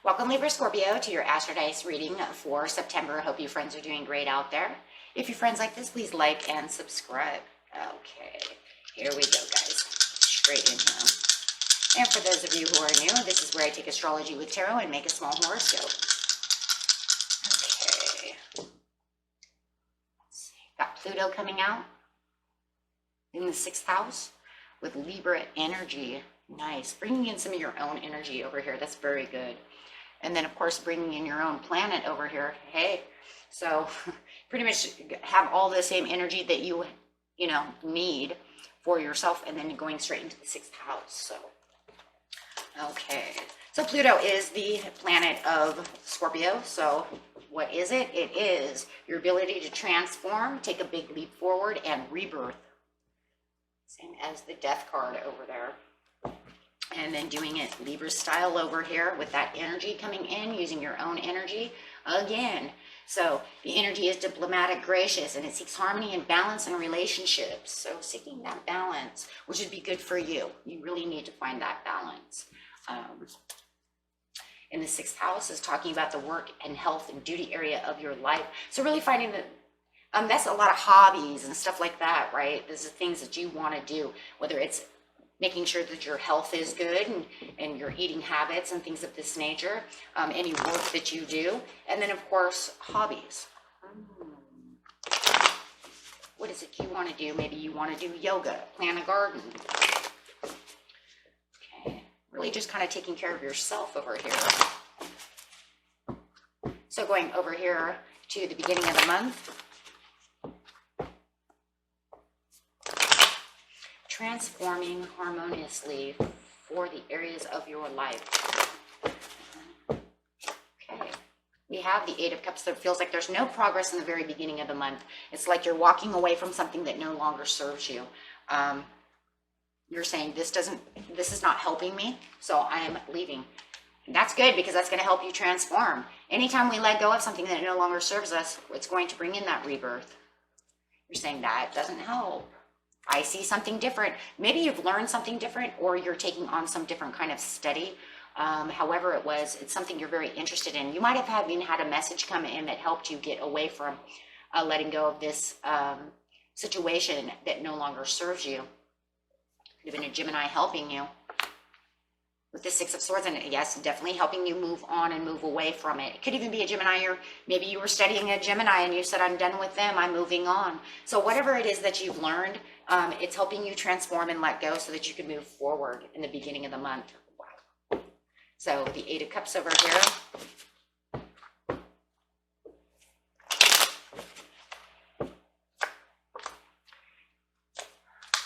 Welcome, Libra Scorpio, to your Astrodice reading for September. I hope you friends are doing great out there. If your friends like this, please like and subscribe. Okay, here we go, guys. Straight in here. And for those of you who are new, this is where I take astrology with tarot and make a small horoscope. Okay. Let's see. Got Pluto coming out in the 6th house with Libra energy. Nice. Bringing in some of your own energy over here. That's very good. And then, of course, bringing in your own planet over here. Hey, so pretty much have all the same energy that you need for yourself, and then going straight into the 6th house. So, okay. So Pluto is the planet of Scorpio. So what is it? It is your ability to transform, take a big leap forward, and rebirth. Same as the Death card over there. And then doing it Libra style over here with that energy coming in, using your own energy again. So the energy is diplomatic, gracious, and it seeks harmony and balance in relationships. So seeking that balance, which would be good for you. You really need to find that balance. In the 6th house is talking about the work and health and duty area of your life. So really finding that that's a lot of hobbies and stuff like that, right? These are things that you want to do, whether it's making sure that your health is good and your eating habits and things of this nature, any work that you do, and then of course hobbies. What is it you want to do? Maybe you want to do yoga, plant a garden. Okay, really just kind of taking care of yourself over here. So going over here to the beginning of the month, transforming harmoniously for the areas of your life. Okay, we have the 8 of Cups. That feels like there's no progress in the very beginning of the month. It's like you're walking away from something that no longer serves you. You're saying this is not helping me, so I am leaving. And that's good, because that's going to help you transform. Anytime we let go of something that no longer serves us, it's going to bring in that rebirth. You're saying that doesn't help. I see something different. Maybe you've learned something different, or you're taking on some different kind of study. However it was, it's something you're very interested in. You might have even had a message come in that helped you get away from letting go of this situation that no longer serves you. Could have been a Gemini helping you with the 6 of Swords, and yes, definitely helping you move on and move away from it. It could even be a Gemini, or maybe you were studying a Gemini and you said, I'm done with them, I'm moving on. So whatever it is that you've learned, it's helping you transform and let go so that you can move forward in the beginning of the month. Wow. So the 8 of Cups over here.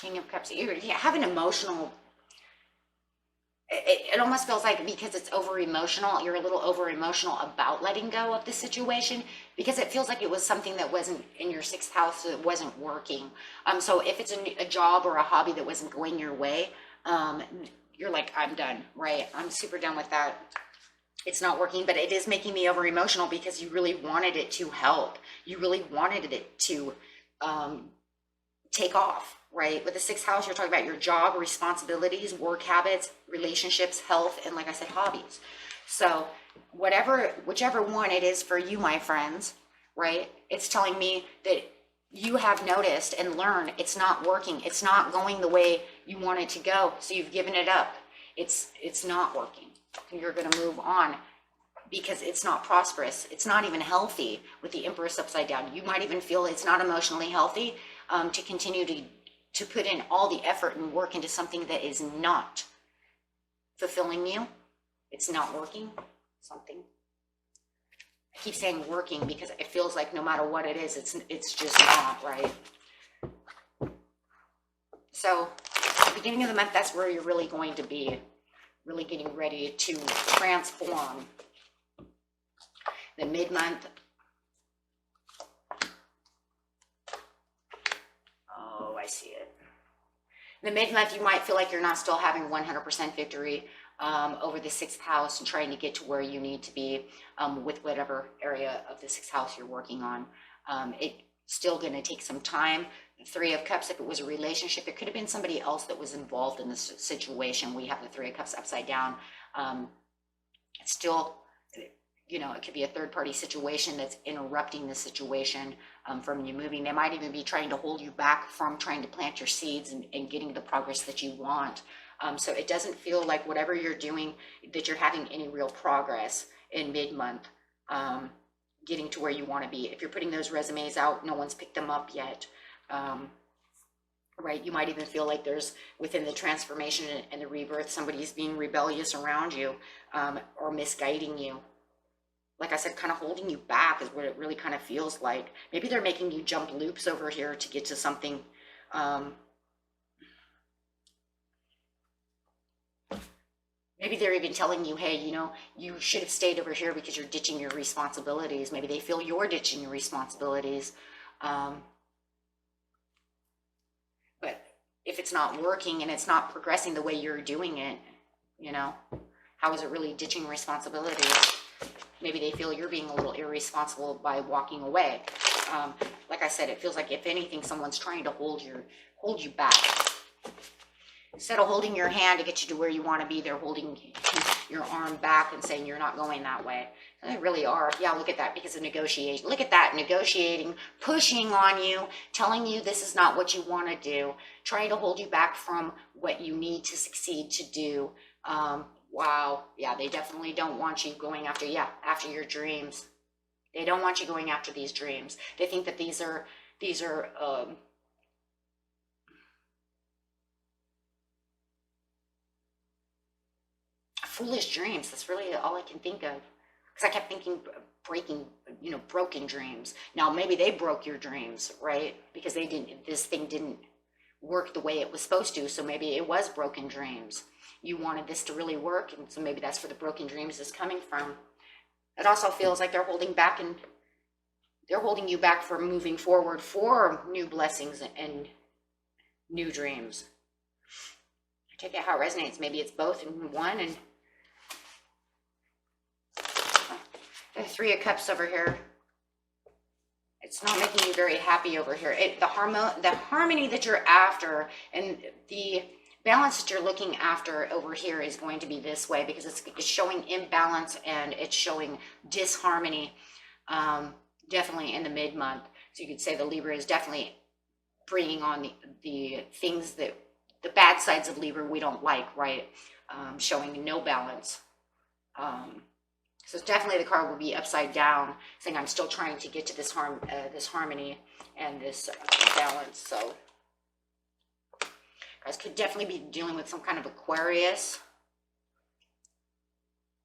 King of Cups. You have an emotional... It almost feels like, because it's over emotional, you're a little over emotional about letting go of the situation, because it feels like it was something that wasn't in your 6th house, so it wasn't working. So if it's a job or a hobby that wasn't going your way, you're like, I'm done, right? I'm super done with that. It's not working, but it is making me over emotional because you really wanted it to help. You really wanted it to take off. Right? With the 6th house, you're talking about your job, responsibilities, work habits, relationships, health, and like I said, hobbies. So whichever one it is for you, my friends, right? It's telling me that you have noticed and learned it's not working. It's not going the way you want it to go. So you've given it up. It's not working. You're going to move on because it's not prosperous. It's not even healthy with the Empress upside down. You might even feel it's not emotionally healthy to continue to put in all the effort and work into something that is not fulfilling you. It's not working. Something. I keep saying working because it feels like no matter what it is, it's just not, right? So at the beginning of the month, that's where you're really going to be, really getting ready to transform. The mid-month, I see it. In the mid-month, you might feel like you're not still having 100% victory over the 6th house and trying to get to where you need to be with whatever area of the 6th house you're working on. It's still going to take some time. The 3 of Cups, if it was a relationship, it could have been somebody else that was involved in this situation. We have the 3 of Cups upside down. It's still you know, it could be a third party situation that's interrupting the situation from you moving. They might even be trying to hold you back from trying to plant your seeds and getting the progress that you want. So it doesn't feel like whatever you're doing, that you're having any real progress in mid-month, getting to where you want to be. If you're putting those resumes out, no one's picked them up yet. Right? You might even feel like there's, within the transformation and the rebirth, somebody's being rebellious around you, or misguiding you. Like I said, kind of holding you back is what it really kind of feels like. Maybe they're making you jump loops over here to get to something. Maybe they're even telling you, hey, you know, you should have stayed over here because you're ditching your responsibilities. Maybe they feel you're ditching your responsibilities. But if it's not working and it's not progressing the way you're doing it, you know, how is it really ditching responsibilities? Maybe they feel you're being a little irresponsible by walking away. Like I said, it feels like, if anything, someone's trying to hold you back. Instead of holding your hand to get you to where you want to be, they're holding your arm back and saying you're not going that way. And they really are. Yeah, look at that, because of negotiation. Look at that, negotiating, pushing on you, telling you this is not what you want to do, trying to hold you back from what you need to succeed to do. Wow. Yeah, they definitely don't want you going after your dreams. They don't want you going after these dreams. They think that these are foolish dreams. That's really all I can think of. Because I kept thinking broken dreams. Now, maybe they broke your dreams, right? Because this thing didn't work the way it was supposed to. So maybe it was broken dreams. You wanted this to really work. And so maybe that's where the broken dreams is coming from. It also feels like they're holding back, and they're holding you back from moving forward for new blessings and new dreams. I take it how it resonates. Maybe it's both in one. And the Three of Cups over here, it's not making you very happy over here. The harmony that you're after and the balance that you're looking after over here is going to be this way, because it's showing imbalance and it's showing disharmony, definitely in the mid-month. So you could say the Libra is definitely bringing on the things that, the bad sides of Libra we don't like, right? Showing no balance. So definitely the card will be upside down, saying I'm still trying to get to this harmony and this balance. So guys could definitely be dealing with some kind of Aquarius.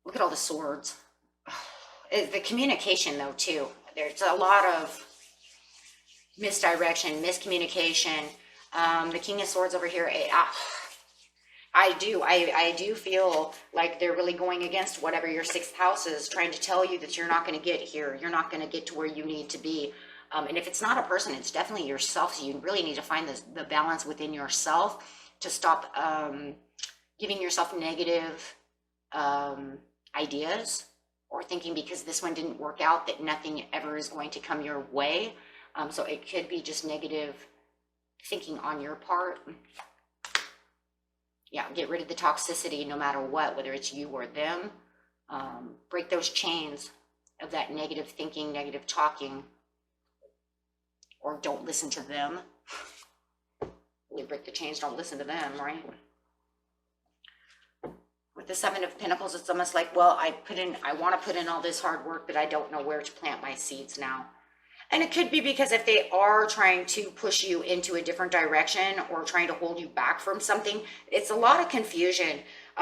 Look at all the swords. The communication, though, too. There's a lot of misdirection, miscommunication. The King of Swords over here. I do feel like they're really going against whatever your sixth house is, trying to tell you that you're not going to get here. You're not going to get to where you need to be. And if it's not a person, it's definitely yourself. So you really need to find the balance within yourself to stop giving yourself negative ideas, or thinking because this one didn't work out that nothing ever is going to come your way. So it could be just negative thinking on your part. Yeah, get rid of the toxicity no matter what, whether it's you or them. Break those chains of that negative thinking, negative talking, or don't listen to them. Really break the chains, don't listen to them, right? With the Seven of Pentacles, it's almost like, well, I want to put in all this hard work, but I don't know where to plant my seeds now. And it could be because if they are trying to push you into a different direction or trying to hold you back from something, it's a lot of confusion.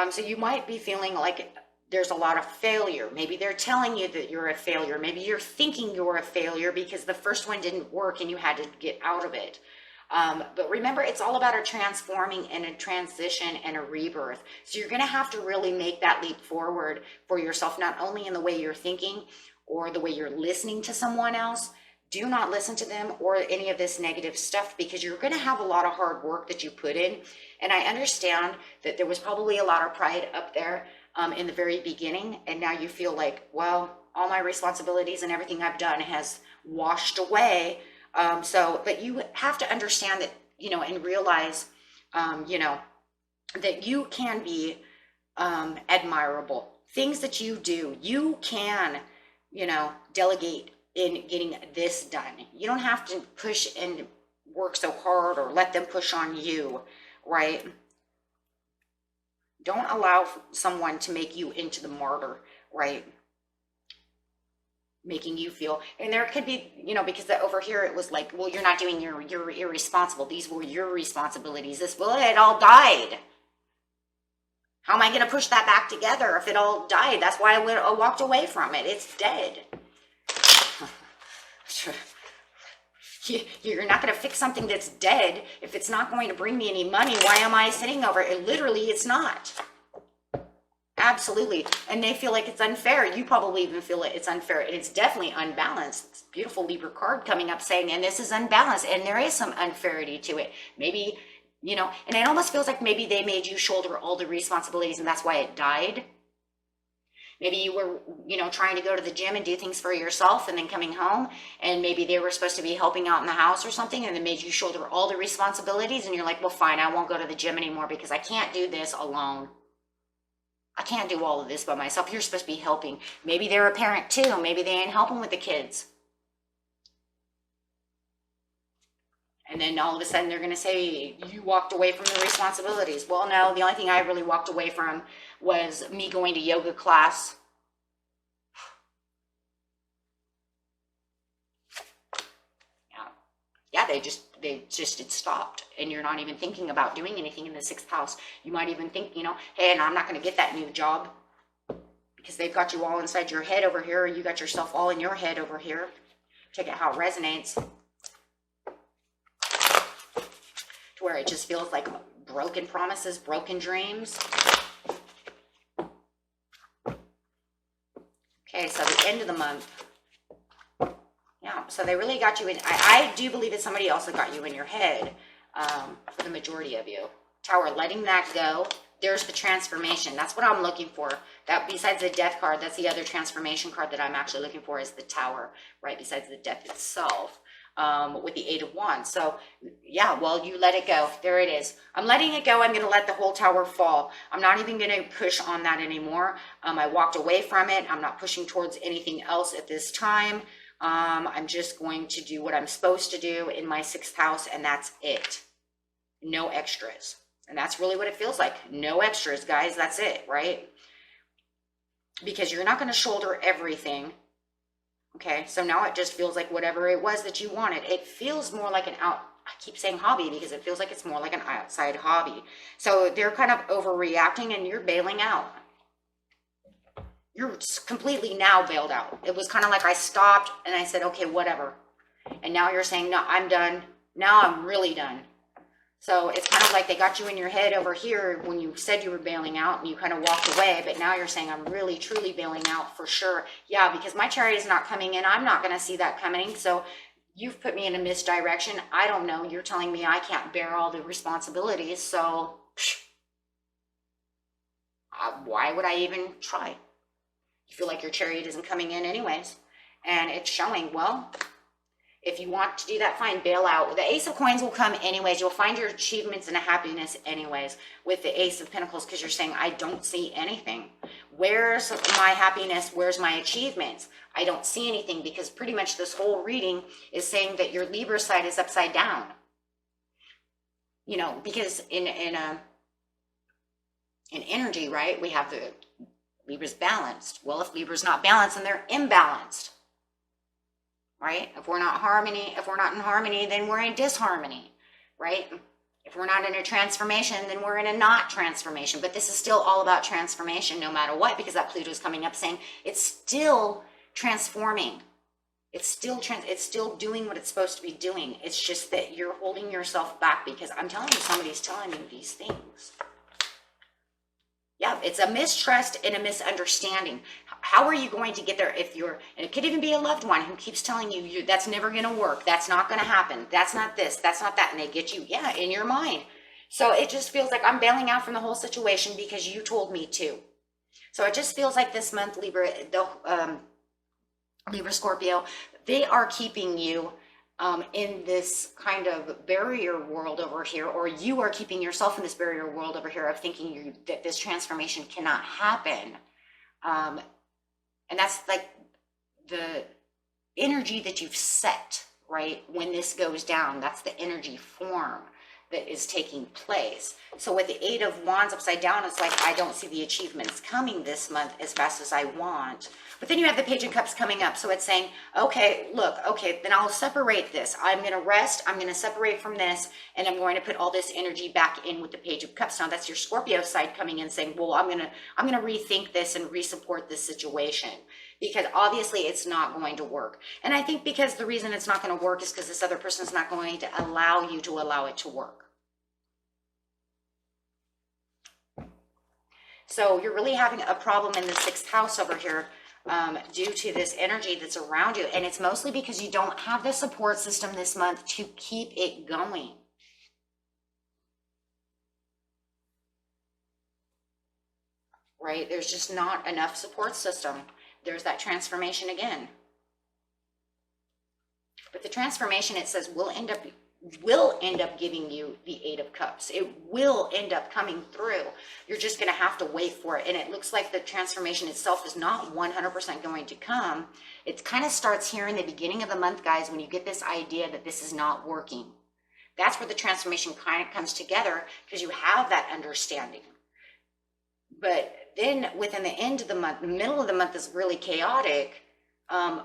So you might be feeling like there's a lot of failure. Maybe they're telling you that you're a failure. Maybe you're thinking you're a failure because the first one didn't work and you had to get out of it. But remember, it's all about a transforming and a transition and a rebirth. So you're going to have to really make that leap forward for yourself, not only in the way you're thinking or the way you're listening to someone else. Do not listen to them or any of this negative stuff, because you're going to have a lot of hard work that you put in. And I understand that there was probably a lot of pride up there in the very beginning. And now you feel like, well, all my responsibilities and everything I've done has washed away. But you have to understand that, and realize, that you can be admirable things that you do, you can, you know, delegate in getting this done. You don't have to push and work so hard or let them push on you, right? Don't allow someone to make you into the martyr, right? Making you feel, and there could be, you know, because over here it was like, well, you're not doing you're irresponsible. These were your responsibilities. Well, it all died. How am I going to push that back together if it all died? That's why I walked away from it. It's dead. You're not going to fix something that's dead if it's not going to bring me any money. Why am I sitting over it? Literally, it's not. Absolutely. And they feel like it's unfair. You probably even feel it's unfair. And it's definitely unbalanced. It's a beautiful Libra card coming up saying, and this is unbalanced. And there is some unfairity to it. Maybe, you know, and it almost feels like maybe they made you shoulder all the responsibilities and that's why it died. Maybe you were, you know, trying to go to the gym and do things for yourself and then coming home, and maybe they were supposed to be helping out in the house or something, and they made you shoulder all the responsibilities, and you're like, well, fine, I won't go to the gym anymore because I can't do this alone. I can't do all of this by myself. You're supposed to be helping. Maybe they're a parent too. Maybe they ain't helping with the kids. And then all of a sudden they're going to say, you walked away from the responsibilities. Well, no, the only thing I really walked away from was me going to yoga class. Yeah, it stopped. And you're not even thinking about doing anything in the 6th house. You might even think, you know, hey, and I'm not going to get that new job because they've got you all inside your head over here, or you got yourself all in your head over here. Check out how it resonates. To where it just feels like broken promises, broken dreams. Okay, so the end of the month. Yeah, so they really got you in. I do believe that somebody also got you in your head for the majority of you. Tower, letting that go. There's the transformation. That's what I'm looking for. That besides the death card, that's the other transformation card that I'm actually looking for is the Tower, right? Besides the death itself. With the 8 of Wands. So yeah, well, you let it go. There it is. I'm letting it go. I'm going to let the whole tower fall. I'm not even going to push on that anymore. I walked away from it. I'm not pushing towards anything else at this time. I'm just going to do what I'm supposed to do in my 6th house, and that's it. No extras. And that's really what it feels like. No extras, guys. That's it, right? Because you're not going to shoulder everything. Okay, so now it just feels like whatever it was that you wanted. It feels more like I keep saying hobby because it feels like it's more like an outside hobby. So they're kind of overreacting and you're bailing out. You're completely now bailed out. It was kind of like I stopped and I said, okay, whatever. And now you're saying, no, I'm done. Now I'm really done. So it's kind of like they got you in your head over here when you said you were bailing out and you kind of walked away, but now you're saying I'm really truly bailing out for sure. Yeah, because my chariot is not coming in. I'm not going to see that coming. So you've put me in a misdirection. I don't know. You're telling me I can't bear all the responsibilities. So why would I even try? You feel like your chariot isn't coming in anyways. And it's showing, well, if you want to do that, fine, bail out. The Ace of Coins will come anyways. You'll find your achievements and a happiness anyways with the Ace of Pentacles because you're saying, I don't see anything. Where's my happiness? Where's my achievements? I don't see anything because pretty much this whole reading is saying that your Libra side is upside down. You know, because in energy, right, we have the Libra's balanced. Well, if Libra's not balanced, then they're imbalanced. Right? If we're not in harmony, then we're in disharmony, right? If we're not in a transformation, then we're in a not transformation. But this is still all about transformation no matter what, because that Pluto's coming up saying it's still transforming. It's still doing what it's supposed to be doing. It's just that you're holding yourself back because I'm telling you, somebody's telling you these things. Yeah, it's a mistrust and a misunderstanding. How are you going to get there if and it could even be a loved one who keeps telling you, that's never going to work. That's not going to happen. That's not this. That's not that. And they get you, yeah, in your mind. So it just feels like I'm bailing out from the whole situation because you told me to. So it just feels like this month, Libra, Libra Scorpio, they are keeping you in this kind of barrier world over here, or you are keeping yourself in this barrier world over here of thinking that this transformation cannot happen, And that's like the energy that you've set, right? When this goes down, that's the energy form that is taking place. So with the Eight of Wands upside down, it's like, I don't see the achievements coming this month as fast as I want. But then you have the Page of Cups coming up. So it's saying, okay, look, okay, then I'll separate this. I'm going to rest. I'm going to separate from this. And I'm going to put all this energy back in with the Page of Cups. Now that's your Scorpio side coming in saying, well, I'm going to rethink this and resupport this situation, because obviously it's not going to work. And I think because the reason it's not going to work is because this other person is not going to allow you to allow it to work. So you're really having a problem in the 6th house over here due to this energy that's around you. And it's mostly because you don't have the support system this month to keep it going. Right? There's just not enough support system. There's that transformation again. But the transformation, it says, will end up giving you the Eight of Cups. It will end up coming through. You're just going to have to wait for it. And it looks like the transformation itself is not 100% going to come. It kind of starts here in the beginning of the month, guys, when you get this idea that this is not working. That's where the transformation kind of comes together, because you have that understanding. But then within the end of the month, the middle of the month is really chaotic.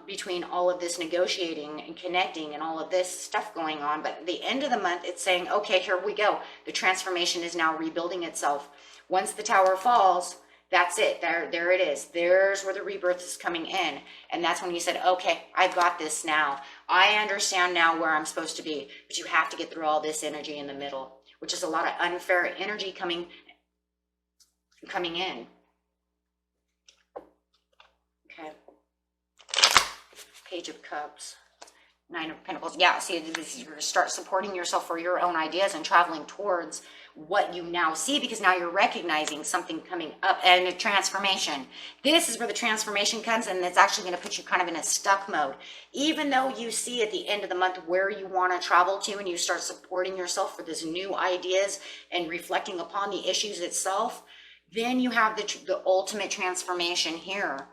Between all of this negotiating and connecting and all of this stuff going on. But at the end of the month, it's saying, okay, here we go. The transformation is now rebuilding itself. Once the tower falls, that's it. There it is. There's where the rebirth is coming in. And that's when you said, okay, I've got this now. I understand now where I'm supposed to be. But you have to get through all this energy in the middle, which is a lot of unfair energy coming in. Okay. Page of Cups, Nine of Pentacles. Yeah, see, you're going to start supporting yourself for your own ideas and traveling towards what you now see, because now you're recognizing something coming up and a transformation. This is where the transformation comes, and it's actually going to put you kind of in a stuck mode. Even though you see at the end of the month where you want to travel to, and you start supporting yourself for these new ideas and reflecting upon the issues itself, then you have the ultimate transformation here.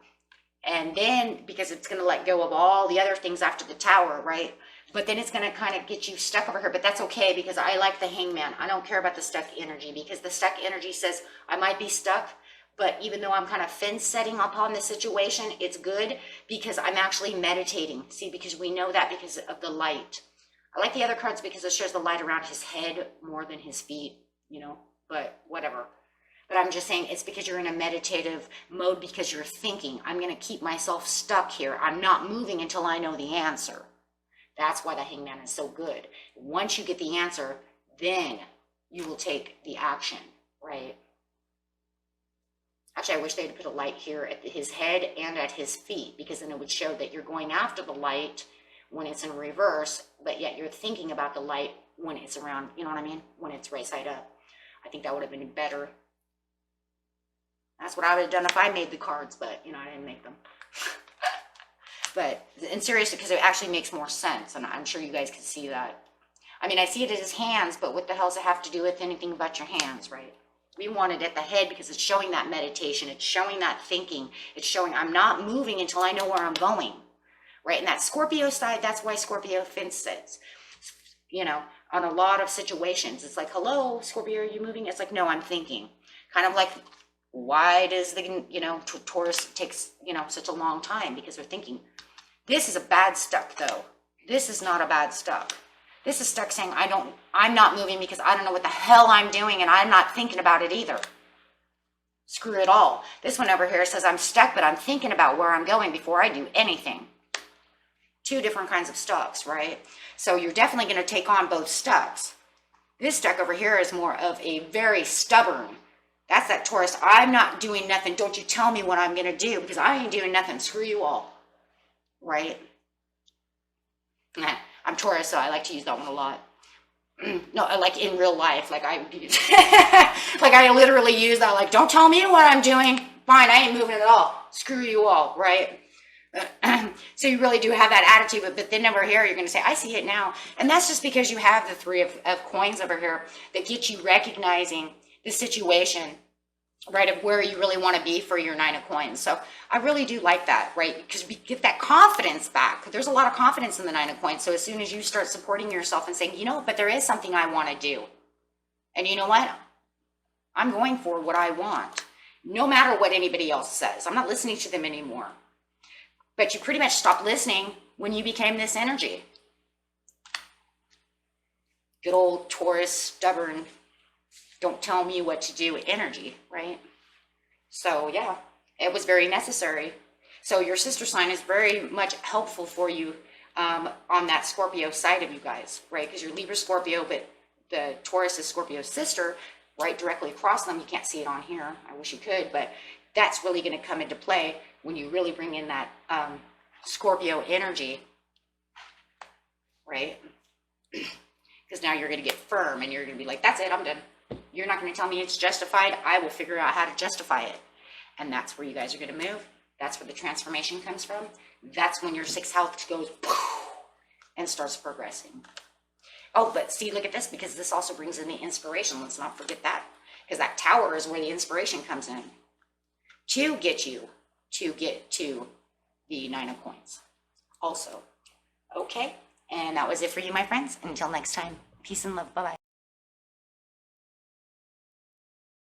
And then, because it's going to let go of all the other things after the tower, right? But then it's going to kind of get you stuck over here. But that's okay, because I like the Hangman. I don't care about the stuck energy, because the stuck energy says I might be stuck, but even though I'm kind of fence setting upon the situation, it's good because I'm actually meditating. See, because we know that because of the light. I like the other cards because it shows the light around his head more than his feet, you know, but whatever. But I'm just saying it's because you're in a meditative mode, because you're thinking, I'm going to keep myself stuck here. I'm not moving until I know the answer. That's why the Hangman is so good. Once you get the answer, then you will take the action, right? Actually, I wish they'd put a light here at his head and at his feet, because then it would show that you're going after the light when it's in reverse, but yet you're thinking about the light when it's around, you know what I mean? When it's right side up. I think that would have been better. That's what I would have done if I made the cards, but, you know, I didn't make them. But, and seriously, because it actually makes more sense, and I'm sure you guys can see that. I mean, I see it as his hands, but what the hell does it have to do with anything about your hands, right? We want it at the head because it's showing that meditation. It's showing that thinking. It's showing I'm not moving until I know where I'm going, right? And that Scorpio side, that's why Scorpio fence sits, you know, on a lot of situations. It's like, hello, Scorpio, are you moving? It's like, no, I'm thinking. Kind of like, why does the, you know, Taurus takes, you know, such a long time? Because they're thinking. This is a bad stuck, though. This is not a bad stuck. This is stuck saying, I'm not moving because I don't know what the hell I'm doing, and I'm not thinking about it either. Screw it all. This one over here says I'm stuck, but I'm thinking about where I'm going before I do anything. Two different kinds of stucks, right? So you're definitely going to take on both stucks. This stuck over here is more of a very stubborn. That's that Taurus. I'm not doing nothing. Don't you tell me what I'm going to do, because I ain't doing nothing. Screw you all. Right? I'm Taurus, so I like to use that one a lot. No, like in real life. Like I literally use that. Like, don't tell me what I'm doing. Fine, I ain't moving at all. Screw you all. Right? So you really do have that attitude. But then over here, you're going to say, I see it now. And that's just because you have the three of coins over here that get you recognizing the situation right, of where you really want to be for your 9 of coins. So I really do like that, right? Because we get that confidence back. There's a lot of confidence in the 9 of coins. So as soon as you start supporting yourself and saying, you know, but there is something I want to do. And you know what? I'm going for what I want, no matter what anybody else says. I'm not listening to them anymore. But you pretty much stopped listening when you became this energy. Good old Taurus, stubborn, don't tell me what to do energy, right? So yeah, it was very necessary. So your sister sign is very much helpful for you on that Scorpio side of you guys, right? Because you're Libra Scorpio, but the Taurus is Scorpio's sister, right directly across them. You can't see it on here. I wish you could, but that's really going to come into play when you really bring in that Scorpio energy, right? Because now you're going to get firm and you're going to be like, that's it, I'm done. You're not going to tell me it's justified. I will figure out how to justify it. And that's where you guys are going to move. That's where the transformation comes from. That's when your 6th house goes and starts progressing. Oh, but see, look at this, because this also brings in the inspiration. Let's not forget that. Because that Tower is where the inspiration comes in to get you to get to the 9 of coins also. Okay, and that was it for you, my friends. Until next time, peace and love. Bye-bye.